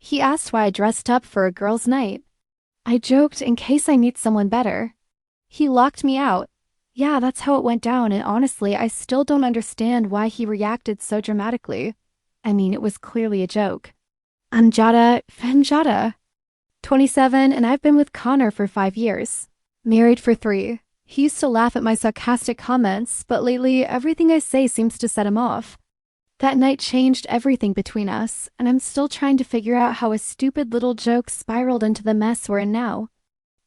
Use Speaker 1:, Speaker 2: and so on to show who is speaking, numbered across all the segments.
Speaker 1: He asked why I dressed up for a girls' night. I joked in case I meet someone better. He locked me out. Yeah, that's how it went down, and honestly, I still don't understand why he reacted so dramatically. I mean, it was clearly a joke. I'm Jada, 27, and I've been with Connor for 5 years. Married for 3. He used to laugh at my sarcastic comments, but lately, everything I say seems to set him off. That night changed everything between us, and I'm still trying to figure out how a stupid little joke spiraled into the mess we're in now.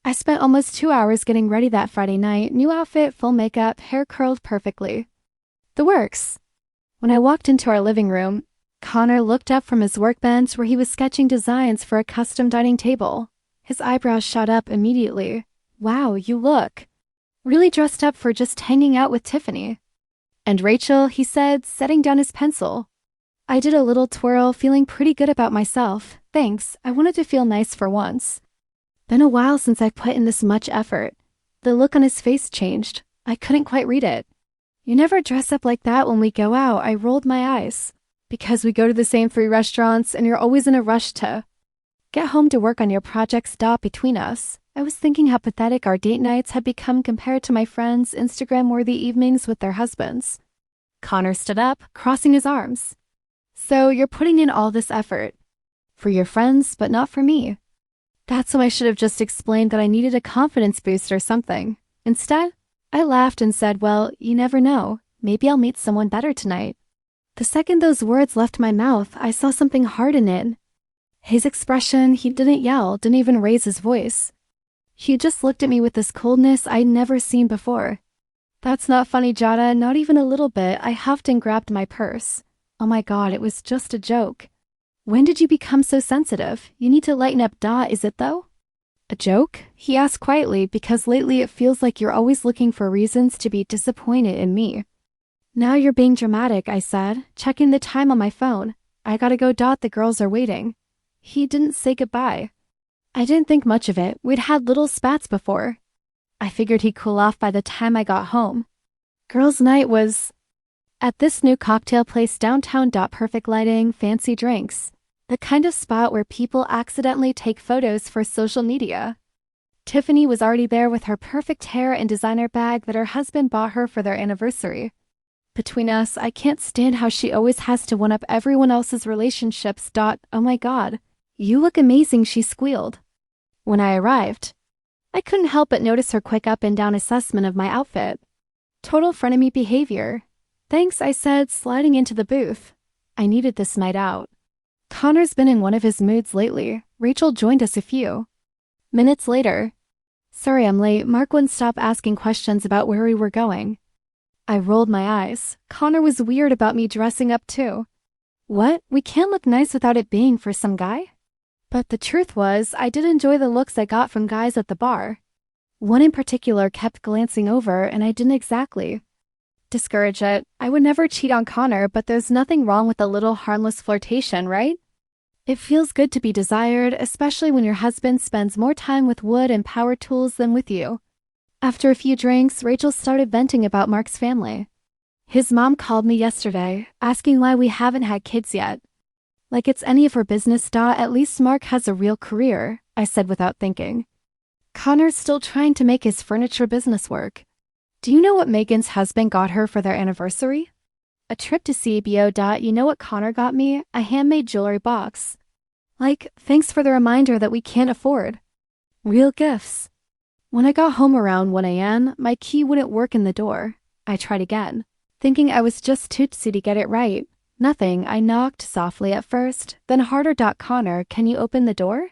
Speaker 1: I spent almost 2 hours getting ready that Friday night, new outfit, full makeup, hair curled perfectly. The works. When I walked into our living room, Connor looked up from his workbench where he was sketching designs for a custom dining table. His eyebrows shot up immediately. Wow, you look really dressed up for just hanging out with Tiffany. And Rachel, he said, setting down his pencil. I did a little twirl, feeling pretty good about myself. Thanks, I wanted to feel nice for once. Been a while since I put in this much effort. The look on his face changed. I couldn't quite read it. You never dress up like that when we go out, I rolled my eyes. Because we go to the same 3 restaurants and you're always in a rush to get home to work on your projects. Between us, I was thinking how pathetic our date nights had become compared to my friends' Instagram-worthy evenings with their husbands. Connor stood up, crossing his arms. So you're putting in all this effort. For your friends, but not for me. That's when I should have just explained that I needed a confidence boost or something. Instead, I laughed and said, well, you never know. Maybe I'll meet someone better tonight. The second those words left my mouth, I saw something hard in it. His expression, he didn't yell, didn't even raise his voice. He just looked at me with this coldness I'd never seen before. That's not funny, Jada, not even a little bit. I huffed and grabbed my purse. Oh my God, it was just a joke. When did you become so sensitive? You need to lighten up, is it though? A joke? He asked quietly, because lately it feels like you're always looking for reasons to be disappointed in me. Now you're being dramatic, I said, checking the time on my phone. I gotta go, the girls are waiting. He didn't say goodbye. I didn't think much of it. We'd had little spats before. I figured he'd cool off by the time I got home. Girls' night was at this new cocktail place downtown. Perfect lighting, fancy drinks. The kind of spot where people accidentally take photos for social media. Tiffany was already there with her perfect hair and designer bag that her husband bought her for their anniversary. Between us, I can't stand how she always has to one-up everyone else's relationships. Oh my God, you look amazing, she squealed. When I arrived, I couldn't help but notice her quick up and down assessment of my outfit. Total frenemy behavior. Thanks, I said, sliding into the booth. I needed this night out. Connor's been in one of his moods lately. Rachel joined us a few minutes later. Sorry I'm late. Mark wouldn't stop asking questions about where we were going. I rolled my eyes. Connor was weird about me dressing up too. What? We can't look nice without it being for some guy? But the truth was, I did enjoy the looks I got from guys at the bar. One in particular kept glancing over, and I didn't exactly discourage it. I would never cheat on Connor, but there's nothing wrong with a little harmless flirtation, right? It feels good to be desired, especially when your husband spends more time with wood and power tools than with you. After a few drinks, Rachel started venting about Mark's family. His mom called me yesterday, asking why we haven't had kids yet. Like it's any of her business. At least Mark has a real career, I said without thinking. Connor's still trying to make his furniture business work. Do you know what Megan's husband got her for their anniversary? A trip to CBO. You know what Connor got me? A handmade jewelry box. Like, thanks for the reminder that we can't afford real gifts. When I got home around 1 a.m., my key wouldn't work in the door. I tried again, thinking I was just tootsy to get it right. Nothing. I knocked softly at first, then harder. Connor, can you open the door?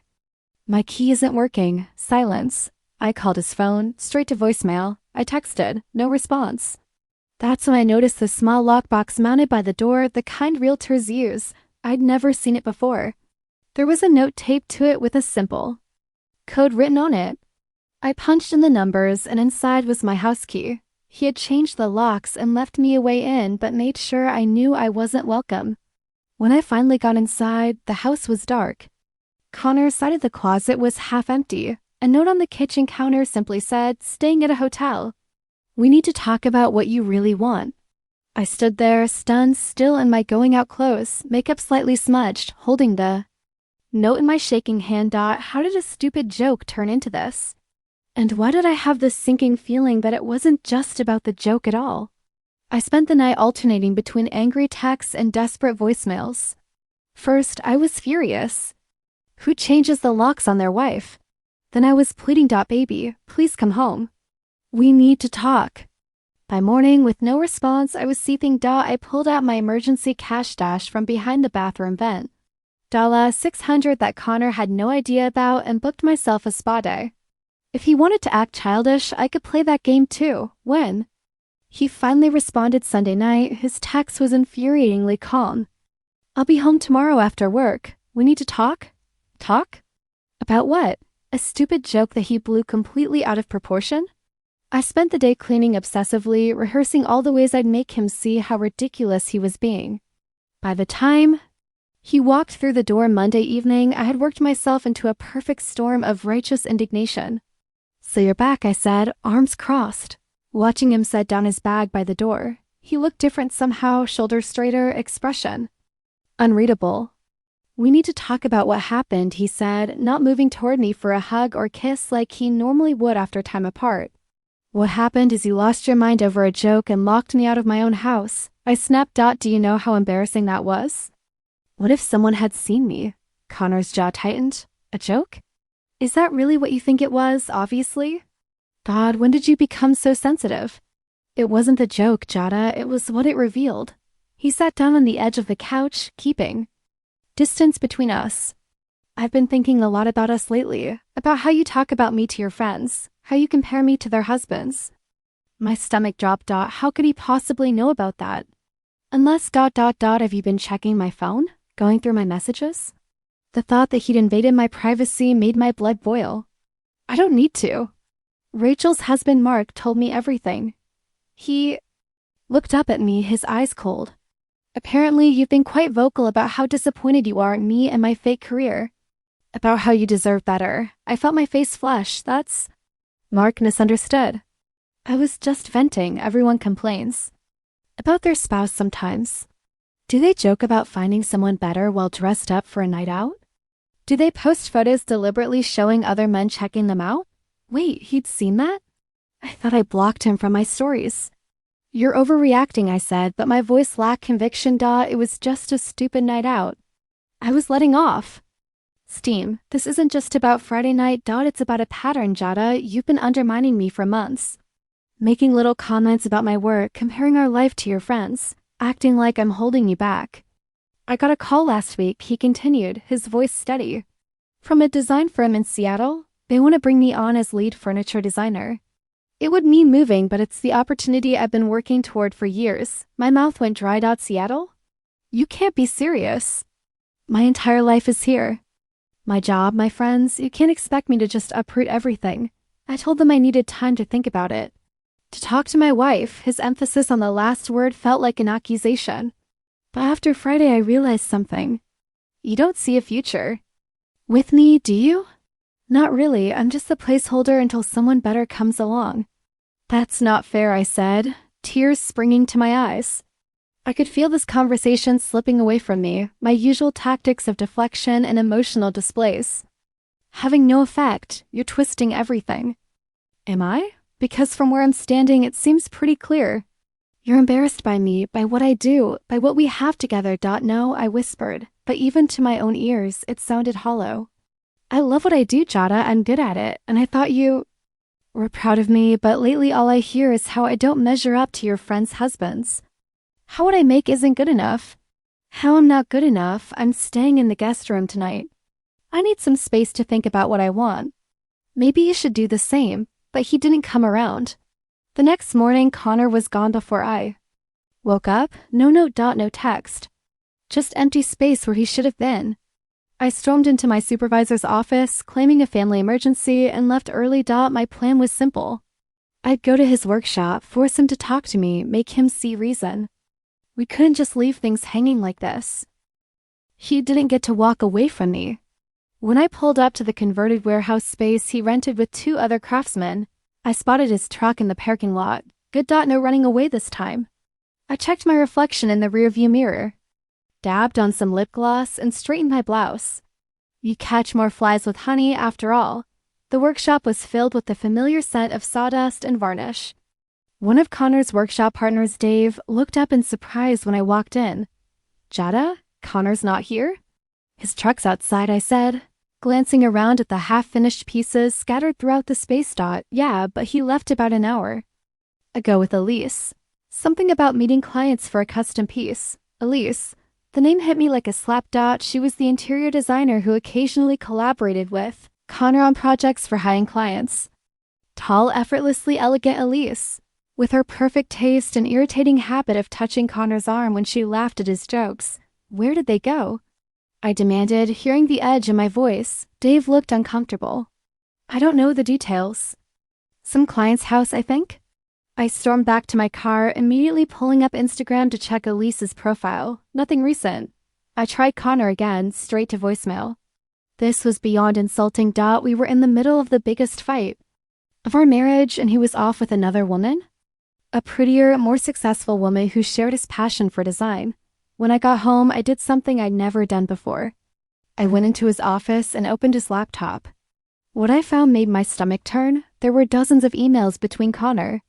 Speaker 1: My key isn't working. Silence. I called his phone, straight to voicemail. I texted. No response. That's when I noticed the small lockbox mounted by the door, the kind realtors use. I'd never seen it before. There was a note taped to it with a simple code written on it. I punched in the numbers, and inside was my house key. He had changed the locks and left me a way in, but made sure I knew I wasn't welcome. When I finally got inside, the house was dark. Connor's side of the closet was half empty. A note on the kitchen counter simply said, "Staying at a hotel. We need to talk about what you really want." I stood there, stunned, still in my going out clothes, makeup slightly smudged, holding the Note in my shaking hand. How did a stupid joke turn into this? And why did I have this sinking feeling that it wasn't just about the joke at all? I spent the night alternating between angry texts and desperate voicemails. First, I was furious. Who changes the locks on their wife? Then I was pleading. Baby, please come home. We need to talk. By morning, with no response, I was seething. I pulled out my emergency cash dash from behind the bathroom vent. $600 that Connor had no idea about, and booked myself a spa day. If he wanted to act childish, I could play that game too. When? He finally responded Sunday night. His text was infuriatingly calm. I'll be home tomorrow after work. We need to talk? Talk? About what? A stupid joke that he blew completely out of proportion? I spent the day cleaning obsessively, rehearsing all the ways I'd make him see how ridiculous he was being. By the time he walked through the door Monday evening, I had worked myself into a perfect storm of righteous indignation. So you're back, I said, arms crossed. Watching him set down his bag by the door, he looked different somehow, shoulders straighter, expression unreadable. We need to talk about what happened, he said, not moving toward me for a hug or kiss like he normally would after time apart. What happened is you lost your mind over a joke and locked me out of my own house. I snapped. Do you know how embarrassing that was? What if someone had seen me? Connor's jaw tightened. A joke? Is that really what you think it was, obviously? God, when did you become so sensitive? It wasn't the joke, Jada, it was what it revealed. He sat down on the edge of the couch, keeping distance between us. I've been thinking a lot about us lately, about how you talk about me to your friends, how you compare me to their husbands. My stomach dropped. How could he possibly know about that? Unless ... have you been checking my phone? Going through my messages? The thought that he'd invaded my privacy made my blood boil. I don't need to. Rachel's husband Mark told me everything. He looked up at me, his eyes cold. Apparently, you've been quite vocal about how disappointed you are in me and my fake career. About how you deserve better. I felt my face flush. That's... Mark misunderstood. I was just venting. Everyone complains about their spouse sometimes. Do they joke about finding someone better while dressed up for a night out? Do they post photos deliberately showing other men checking them out? Wait, he'd seen that? I thought I blocked him from my stories. You're overreacting, I said, but my voice lacked conviction. It was just a stupid night out. I was letting off steam. This isn't just about Friday night. It's about a pattern, Jada. You've been undermining me for months. Making little comments about my work, comparing our life to your friends, acting like I'm holding you back. I got a call last week, he continued, his voice steady. From a design firm in Seattle. They want to bring me on as lead furniture designer. It would mean moving, but it's the opportunity I've been working toward for years. My mouth went dry. Seattle? You can't be serious. My entire life is here. My job, my friends, you can't expect me to just uproot everything. I told them I needed time to think about it. To talk to my wife, his emphasis on the last word felt like an accusation. But after Friday, I realized something. You don't see a future with me, do you? Not really, I'm just the placeholder until someone better comes along. That's not fair, I said, tears springing to my eyes. I could feel this conversation slipping away from me, my usual tactics of deflection and emotional displays having no effect. You're twisting everything. Am I? Because from where I'm standing, it seems pretty clear. You're embarrassed by me, by what I do, by what we have together. No, I whispered, but even to my own ears, it sounded hollow. I love what I do, Jada. I'm good at it, and I thought you were proud of me, but lately all I hear is how I don't measure up to your friends' husbands. How what I make isn't good enough. How I'm not good enough. I'm staying in the guest room tonight. I need some space to think about what I want. Maybe you should do the same, but he didn't come around. The next morning, Connor was gone before I woke up. No note. No text. Just empty space where he should have been. I stormed into my supervisor's office, claiming a family emergency, and left early. My plan was simple. I'd go to his workshop, force him to talk to me, make him see reason. We couldn't just leave things hanging like this. He didn't get to walk away from me. When I pulled up to the converted warehouse space he rented with 2 other craftsmen, I spotted his truck in the parking lot. Good. No running away this time. I checked my reflection in the rearview mirror, dabbed on some lip gloss, and straightened my blouse. You catch more flies with honey after all. The workshop was filled with the familiar scent of sawdust and varnish. One of Connor's workshop partners, Dave, looked up in surprise when I walked in. Jada, Connor's not here? His truck's outside, I said, glancing around at the half-finished pieces scattered throughout the space dot. Yeah, but he left about an hour ago with Elise. Something about meeting clients for a custom piece. Elise. The name hit me like a slap dot. She was the interior designer who occasionally collaborated with Connor on projects for high-end clients. Tall, effortlessly elegant Elise, with her perfect taste and irritating habit of touching Connor's arm when she laughed at his jokes. Where did they go? I demanded, hearing the edge in my voice. Dave looked uncomfortable. I don't know the details. Some client's house, I think. I stormed back to my car, immediately pulling up Instagram to check Elise's profile. Nothing recent. I tried Connor again, straight to voicemail. This was beyond insulting. We were in the middle of the biggest fight of our marriage, and he was off with another woman? A prettier, more successful woman who shared his passion for design. When I got home, I did something I'd never done before. I went into his office and opened his laptop. What I found made my stomach turn. There were dozens of emails between Connor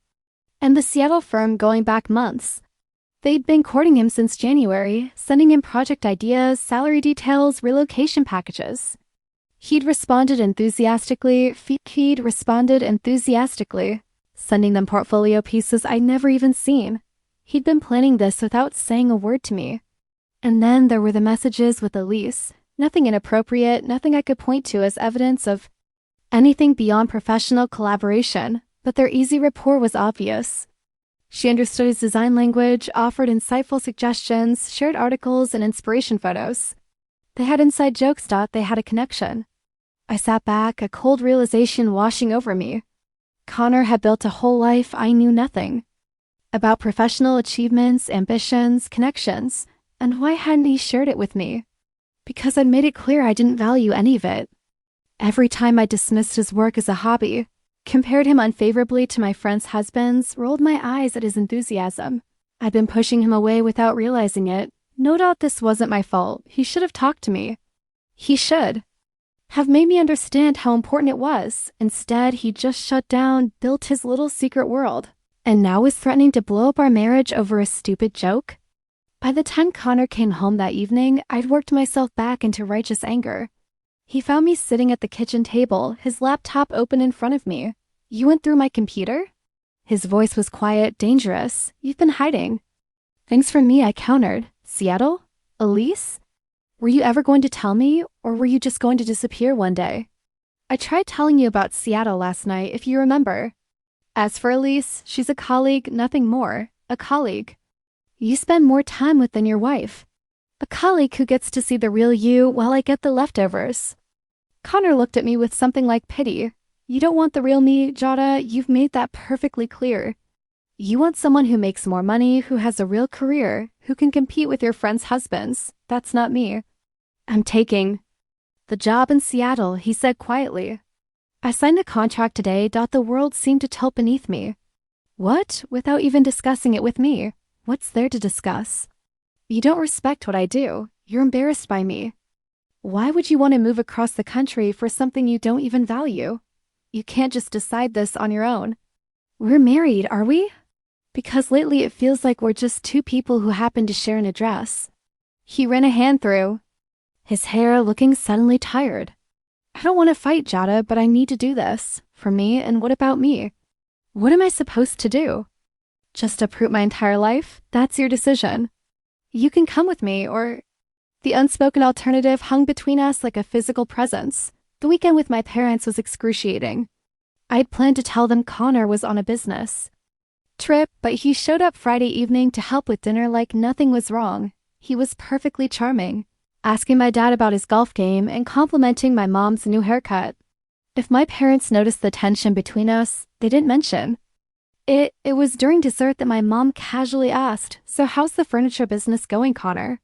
Speaker 1: and the Seattle firm going back months. They'd been courting him since January, sending him project ideas, salary details, relocation packages. He'd responded enthusiastically, sending them portfolio pieces I'd never even seen. He'd been planning this without saying a word to me. And then there were the messages with Elise. Nothing inappropriate, nothing I could point to as evidence of anything beyond professional collaboration, but their easy rapport was obvious. She understood his design language, offered insightful suggestions, shared articles and inspiration photos. They had inside jokes. They had a connection. I sat back, a cold realization washing over me. Connor had built a whole life I knew nothing about: professional achievements, ambitions, connections. And why hadn't he shared it with me? Because I'd made it clear I didn't value any of it. Every time I dismissed his work as a hobby, compared him unfavorably to my friends' husbands, rolled my eyes at his enthusiasm. I'd been pushing him away without realizing it. No doubt this wasn't my fault. He should have talked to me. He should have made me understand how important it was. Instead, he just shut down, built his little secret world, and now was threatening to blow up our marriage over a stupid joke. By the time Connor came home that evening, I'd worked myself back into righteous anger. He found me sitting at the kitchen table, his laptop open in front of me. You went through my computer? His voice was quiet, dangerous. You've been hiding. Thanks for me, I countered. Seattle? Elise? Were you ever going to tell me, or were you just going to disappear one day? I tried telling you about Seattle last night, if you remember. As for Elise, she's a colleague, nothing more. A colleague you spend more time with than your wife. A colleague who gets to see the real you while I get the leftovers. Connor looked at me with something like pity. You don't want the real me, Jada. You've made that perfectly clear. You want someone who makes more money, who has a real career, who can compete with your friends' husbands. That's not me. I'm taking the job in Seattle, he said quietly. I signed a contract today. The world seemed to tilt beneath me. What? Without even discussing it with me. What's there to discuss? You don't respect what I do. You're embarrassed by me. Why would you want to move across the country for something you don't even value? You can't just decide this on your own. We're married, are we? Because lately it feels like we're just two people who happen to share an address. He ran a hand through his hair, looking suddenly tired. I don't want to fight, Jada, but I need to do this. For me, and what about me? What am I supposed to do? Just uproot my entire life? That's your decision. You can come with me, or... The unspoken alternative hung between us like a physical presence. The weekend with my parents was excruciating. I'd planned to tell them Connor was on a business trip, but he showed up Friday evening to help with dinner like nothing was wrong. He was perfectly charming, asking my dad about his golf game and complimenting my mom's new haircut. If my parents noticed the tension between us, they didn't mention. It was during dessert that my mom casually asked, "So how's the furniture business going, Connor?"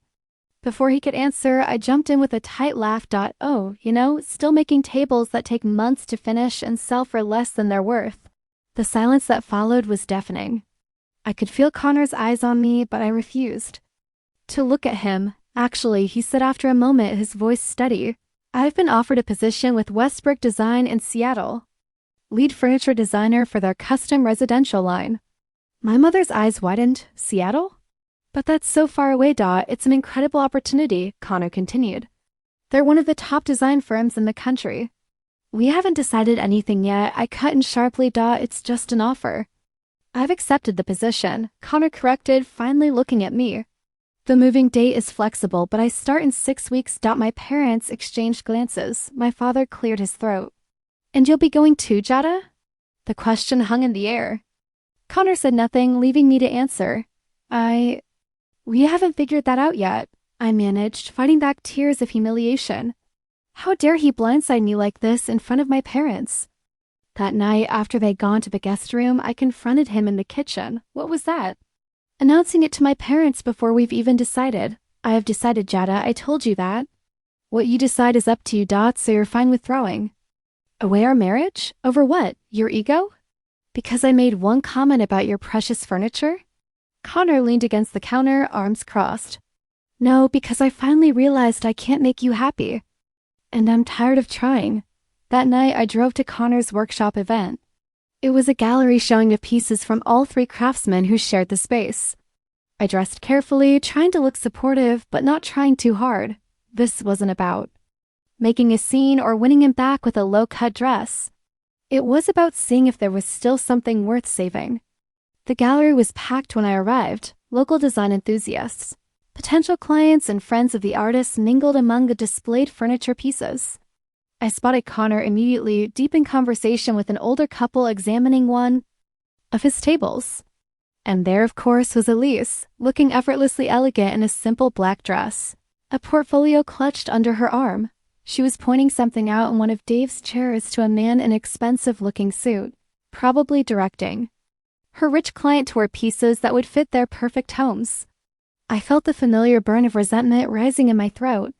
Speaker 1: Before he could answer, I jumped in with a tight laugh. Oh, still making tables that take months to finish and sell for less than they're worth. The silence that followed was deafening. I could feel Connor's eyes on me, but I refused to look at him. Actually, he said after a moment, his voice steady. I've been offered a position with Westbrook Design in Seattle. Lead furniture designer for their custom residential line. My mother's eyes widened. Seattle? But that's so far away, Dot. It's an incredible opportunity, Connor continued. They're one of the top design firms in the country. We haven't decided anything yet. I cut in sharply, Dot. It's just an offer. I've accepted the position, Connor corrected, finally looking at me. The moving date is flexible, but I start in 6 weeks. My parents exchanged glances. My father cleared his throat. And you'll be going too, Jada? The question hung in the air. Connor said nothing, leaving me to answer. We haven't figured that out yet, I managed, fighting back tears of humiliation. How dare he blindside me like this in front of my parents? That night, after they'd gone to the guest room, I confronted him in the kitchen. What was that? Announcing it to my parents before we've even decided. I have decided, Jada, I told you that. What you decide is up to you, Dot, so you're fine with throwing. Away our marriage? Over what? Your ego? Because I made one comment about your precious furniture? Connor leaned against the counter, arms crossed. No, because I finally realized I can't make you happy. And I'm tired of trying. That night, I drove to Connor's workshop event. It was a gallery showing the pieces from all 3 craftsmen who shared the space. I dressed carefully, trying to look supportive, but not trying too hard. This wasn't about making a scene or winning him back with a low-cut dress. It was about seeing if there was still something worth saving. The gallery was packed when I arrived, local design enthusiasts. Potential clients and friends of the artists mingled among the displayed furniture pieces. I spotted Connor immediately, deep in conversation with an older couple examining one of his tables. And there, of course, was Elise, looking effortlessly elegant in a simple black dress, a portfolio clutched under her arm. She was pointing something out in one of Dave's chairs to a man in an expensive-looking suit, probably directing. Her rich client wore pieces that would fit their perfect homes. I felt the familiar burn of resentment rising in my throat.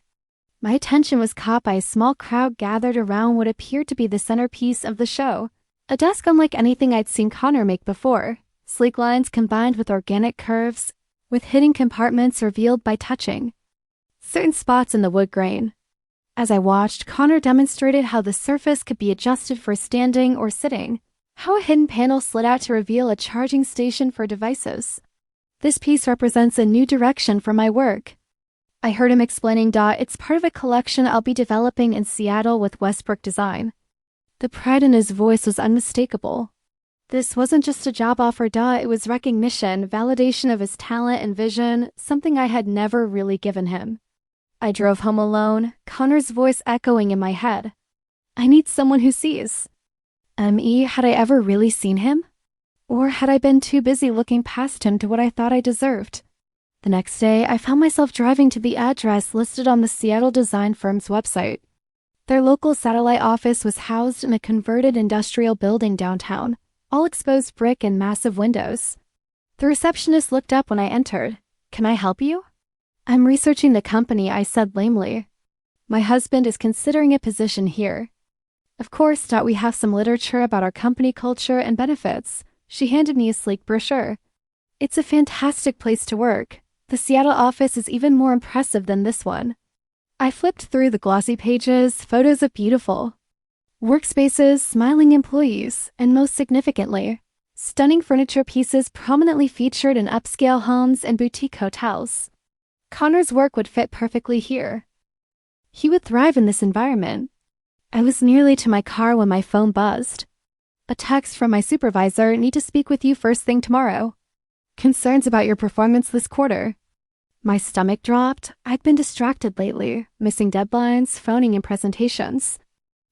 Speaker 1: My attention was caught by a small crowd gathered around what appeared to be the centerpiece of the show, a desk unlike anything I'd seen Connor make before, sleek lines combined with organic curves, with hidden compartments revealed by touching certain spots in the wood grain. As I watched, Connor demonstrated how the surface could be adjusted for standing or sitting, how a hidden panel slid out to reveal a charging station for devices. This piece represents a new direction for my work. I heard him explaining, it's part of a collection I'll be developing in Seattle with Westbrook Design. The pride in his voice was unmistakable. This wasn't just a job offer, it was recognition, validation of his talent and vision, something I had never really given him. I drove home alone, Connor's voice echoing in my head. I need someone who sees. Had I ever really seen him? Or had I been too busy looking past him to what I thought I deserved? The next day, I found myself driving to the address listed on the Seattle design firm's website. Their local satellite office was housed in a converted industrial building downtown, all exposed brick and massive windows. The receptionist looked up when I entered. Can I help you? I'm researching the company, I said lamely. My husband is considering a position here. Of course, we have some literature about our company culture and benefits. She handed me a sleek brochure. It's a fantastic place to work. The Seattle office is even more impressive than this one. I flipped through the glossy pages, photos of beautiful workspaces, smiling employees, and most significantly, stunning furniture pieces prominently featured in upscale homes and boutique hotels. Connor's work would fit perfectly here. He would thrive in this environment. I was nearly to my car when my phone buzzed. A text from my supervisor, need to speak with you first thing tomorrow. Concerns about your performance this quarter. My stomach dropped. I'd been distracted lately, missing deadlines, phoning in presentations.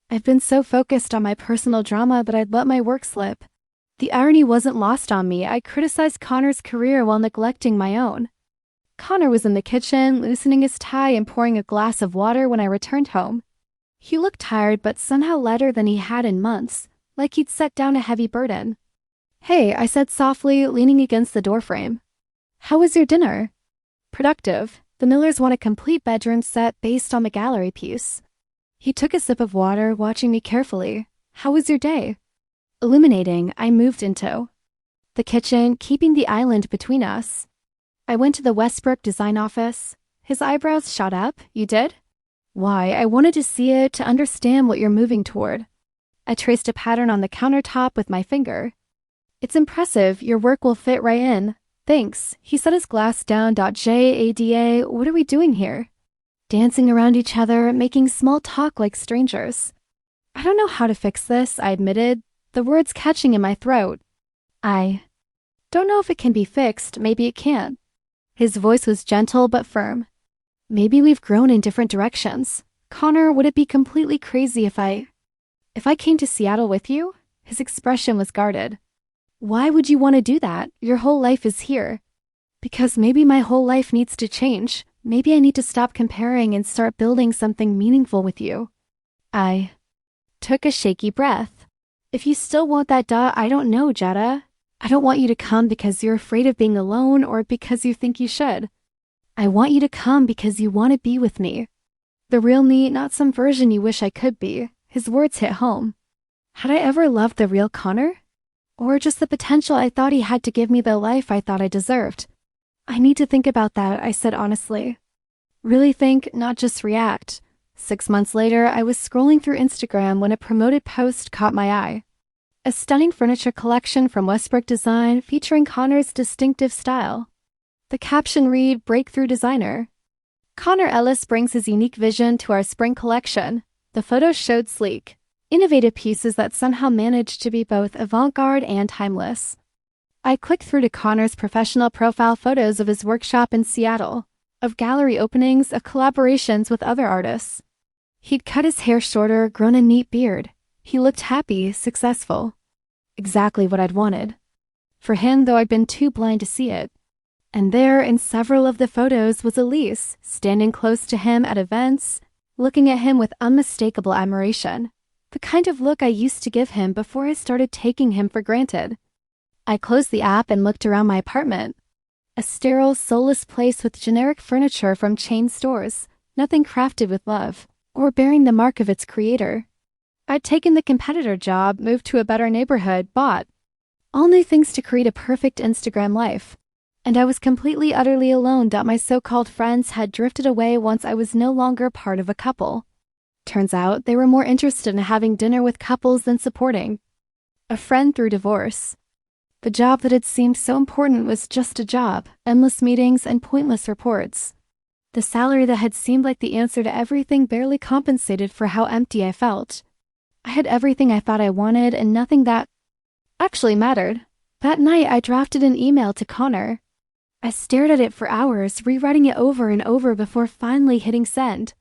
Speaker 1: I've been so focused on my personal drama that I'd let my work slip. The irony wasn't lost on me. I criticized Connor's career while neglecting my own. Connor was in the kitchen, loosening his tie and pouring a glass of water when I returned home. He looked tired, but somehow lighter than he had in months, like he'd set down a heavy burden. Hey, I said softly, leaning against the doorframe. How was your dinner? Productive. The Millers want a complete bedroom set based on the gallery piece. He took a sip of water, watching me carefully. How was your day? Illuminating. I moved into the kitchen, keeping the island between us. I went to the Westbrook design office. His eyebrows shot up. You did? Why? I wanted to see it to understand what you're moving toward. I traced a pattern on the countertop with my finger. It's impressive. Your work will fit right in. Thanks. He set his glass down. Jada, what are we doing here? Dancing around each other, making small talk like strangers. I don't know how to fix this, I admitted, the words catching in my throat. I don't know if it can be fixed. Maybe it can't. His voice was gentle but firm. Maybe we've grown in different directions. Connor, would it be completely crazy if I came to Seattle with you? His expression was guarded. Why would you want to do that? Your whole life is here. Because maybe my whole life needs to change. Maybe I need to stop comparing and start building something meaningful with you. I took a shaky breath. If you still want that, I don't know, Jada. I don't want you to come because you're afraid of being alone or because you think you should. I want you to come because you want to be with me. The real me, not some version you wish I could be. His words hit home. Had I ever loved the real Connor? Or just the potential I thought he had to give me the life I thought I deserved? I need to think about that, I said honestly. Really think, not just react. 6 months later, I was scrolling through Instagram when a promoted post caught my eye. A stunning furniture collection from Westbrook Design featuring Connor's distinctive style. The caption read, "Breakthrough Designer." Connor Ellis brings his unique vision to our spring collection. The photos showed sleek, innovative pieces that somehow managed to be both avant-garde and timeless. I clicked through to Connor's professional profile photos of his workshop in Seattle, of gallery openings, of collaborations with other artists. He'd cut his hair shorter, grown a neat beard. He looked happy, successful. Exactly what I'd wanted. For him, though I'd been too blind to see it. And there, in several of the photos, was Elise, standing close to him at events, looking at him with unmistakable admiration. The kind of look I used to give him before I started taking him for granted. I closed the app and looked around my apartment. A sterile, soulless place with generic furniture from chain stores, nothing crafted with love, or bearing the mark of its creator. I'd taken the competitor job, moved to a better neighborhood, bought. All new things to create a perfect Instagram life. And I was completely, utterly alone. My so-called friends had drifted away once I was no longer part of a couple. Turns out they were more interested in having dinner with couples than supporting. A friend through divorce. The job that had seemed so important was just a job, endless meetings and pointless reports. The salary that had seemed like the answer to everything barely compensated for how empty I felt. I had everything I thought I wanted and nothing that actually mattered. That night I drafted an email to Connor. I stared at it for hours, rewriting it over and over before finally hitting send.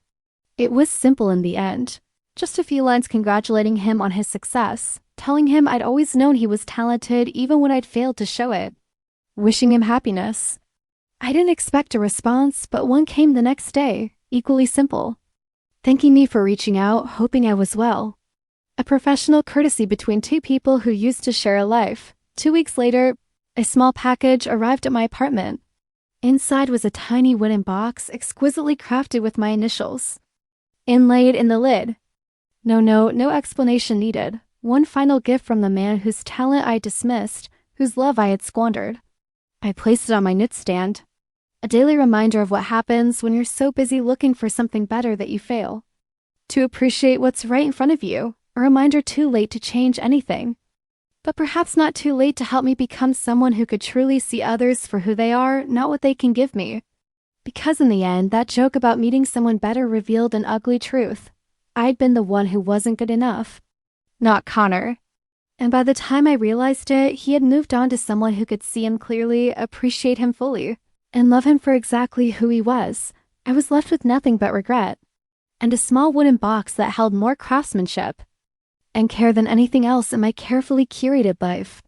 Speaker 1: It was simple in the end. Just a few lines congratulating him on his success, telling him I'd always known he was talented even when I'd failed to show it. Wishing him happiness. I didn't expect a response, but one came the next day, equally simple. Thanking me for reaching out, hoping I was well. A professional courtesy between two people who used to share a life. 2 weeks later, a small package arrived at my apartment. Inside was a tiny wooden box exquisitely crafted with my initials. Inlaid in the lid. No note, no explanation needed. One final gift from the man whose talent I dismissed, whose love I had squandered. I placed it on my nightstand. A daily reminder of what happens when you're so busy looking for something better that you fail. To appreciate what's right in front of you. A reminder too late to change anything. But perhaps not too late to help me become someone who could truly see others for who they are, not what they can give me. Because in the end, that joke about meeting someone better revealed an ugly truth. I'd been the one who wasn't good enough. Not Connor. And by the time I realized it, he had moved on to someone who could see him clearly, appreciate him fully, and love him for exactly who he was. I was left with nothing but regret. And a small wooden box that held more craftsmanship and care than anything else in my carefully curated life.